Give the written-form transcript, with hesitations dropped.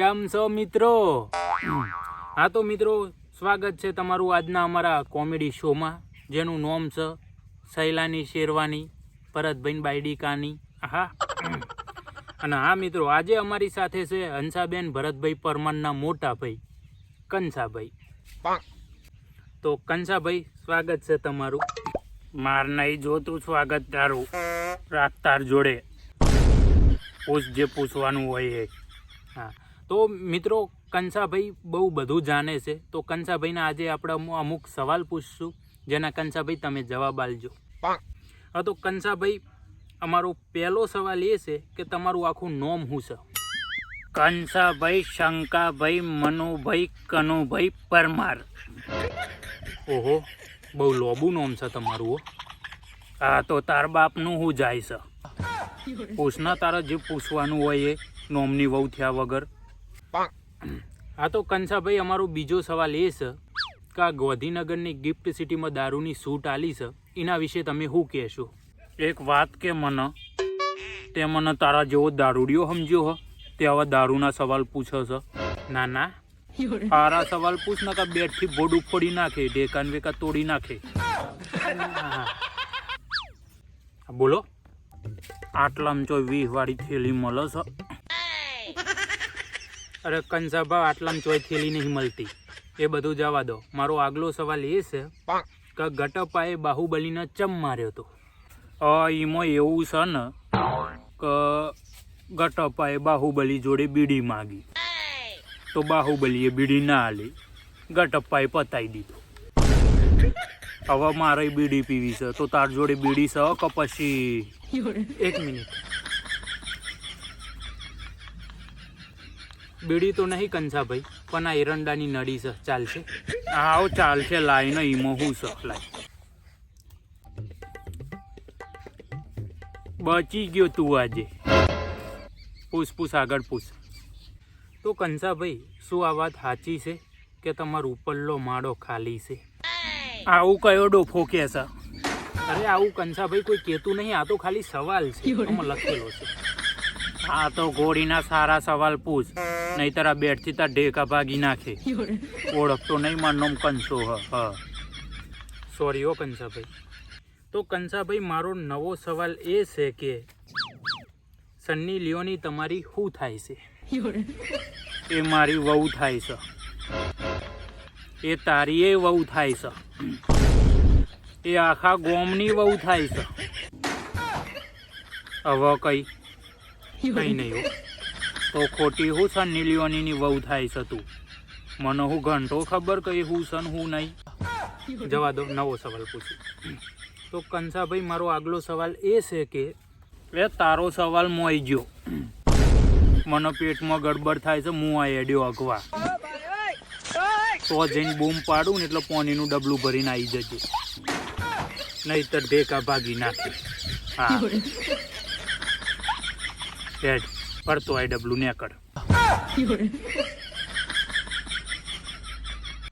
કેમ છો મિત્રો? હા તો મિત્રો, સ્વાગત છે તમારું આજના અમારા કોમેડી શોમાં, જેનું નામ છે સૈલાની શેરવાની ભરતભાઈ બાયડીકાની. હા, અને હા મિત્રો, આજે અમારી સાથે છે હંસાબેન ભરતભાઈ પરમારના મોટા ભાઈ કંસાભાઈ. તો કંસાભાઈ, સ્વાગત છે તમારું. માર નહીં જોતું સ્વાગત તારું, રાખ તાર જોડે, પૂછ જે પૂછવાનું હોય એ. હા તો મિત્રો, કંસાભાઈ બહુ બધું જાણે છે, તો કંસાભાઈને આજે આપણે અમુક સવાલ પૂછશું, જેના કંસાભાઈ તમે જવાબ આપજો. હા તો કંસાભાઈ, અમારો પહેલો સવાલ એ છે કે તમારું આખું નામ શું છે? કંસાભાઈ શંકાભાઈ મનુભાઈ કનુભાઈ પરમાર. ઓહો, બહુ લોબું નામ છે તમારું. હા તો તાર બાપનું શું જાય છે? પૂછના, તારા જે પૂછવાનું હોય એ, નોમની વહુ થયા વગર. હા તો કંસાભાઈ, અમારો બીજો સવાલ એ છે કે આ ગાંધીનગરની ગિફ્ટ સિટીમાં દારૂની છૂટ આલી છે, એના વિશે તમે શું કહેશો? એક વાત કે મને, તે મને તારા જેવો દારૂડિયો સમજ્યો હો, તે હવે દારૂના સવાલ પૂછે છે. ના ના, તારા સવાલ પૂછ ને કે બેટથી ભોડું ફોડી નાખે, ઢેકાન વેકા તોડી નાખે. બોલો, આટલામાં જો 20 વાળી થેલી મળે છે? અરે કંસાભા, આટલામાં ચોય થેલી નહીં મળતી, એ બધું જવા દો. મારો આગલો સવાલ એ છે કે ગટપાએ બાહુબલીને ચમ માર્યો હતો? એમાં એવું છે ને કે ગટપાએ બાહુબલી જોડે બીડી માગી, તો બાહુબલીએ બીડી ના આલી, ગટપાએ પતાઈ દીધો. હવે મારે બીડી પીવી છે, તો તાર જોડે બીડી છે કે પછી? એક મિનિટ, બીડી તો નહીં કંસાભાઈ, પણ આ એરંડાની નળી છે, ચાલશે? આવો ચાલશે, લાઈ ને ઈમો હું છે, લાઈ. બચી ગયો તું આજે. પૂછ આગળ પૂછ. તો કંસાભાઈ, શું આ વાત સાચી છે કે તમારો ઉપરલો માળો ખાલી છે? આવું કયો ડોફો કે છે? અરે આવું કંસાભાઈ કોઈ કહેતું નહીં, આ તો ખાલી સવાલ છે, આમાં લખેલો છે. હા તો ઘોડીના સારા સવાલ પૂછ, નહીં તારા બેટથી તાર ઢેકા ભાગી નાખે. ઓળખતો નહીં, મારું નામ કંસો હ. સોરી હો કંસાભાઈ. તો કંસાભાઈ, મારો નવો સવાલ એ છે કે સન્ની લિયોની તમારી શું થાય છે? એ મારી વહુ થાય છે. એ તારી એ વહુ થાય છે. એ આખા ગોમની વહુ થાય છે. હવે કઈ નહીં હો, તો ખોટી હું સન્ની લિયોનીની વહુ થાય છે તું? મને હું ઘંટો ખબર કઈ હું સન હું નહીં. જવા દો, નવો સવાલ પૂછું. તો કંસાભાઈ, મારો આગલો સવાલ એ છે કે એ તારો સવાલ મોઈ ગયો, મને પેટમાં ગડબડ થાય છે, હું આ એડિયો અગવા તો જઈને બૂમ પાડું ને એટલે પાણીનું ડબલું ભરીને આવી જજો, નહીતર ઢેકા ભાગી નાખે. હા હેડ, પડતો આ ડબલું નેકળ.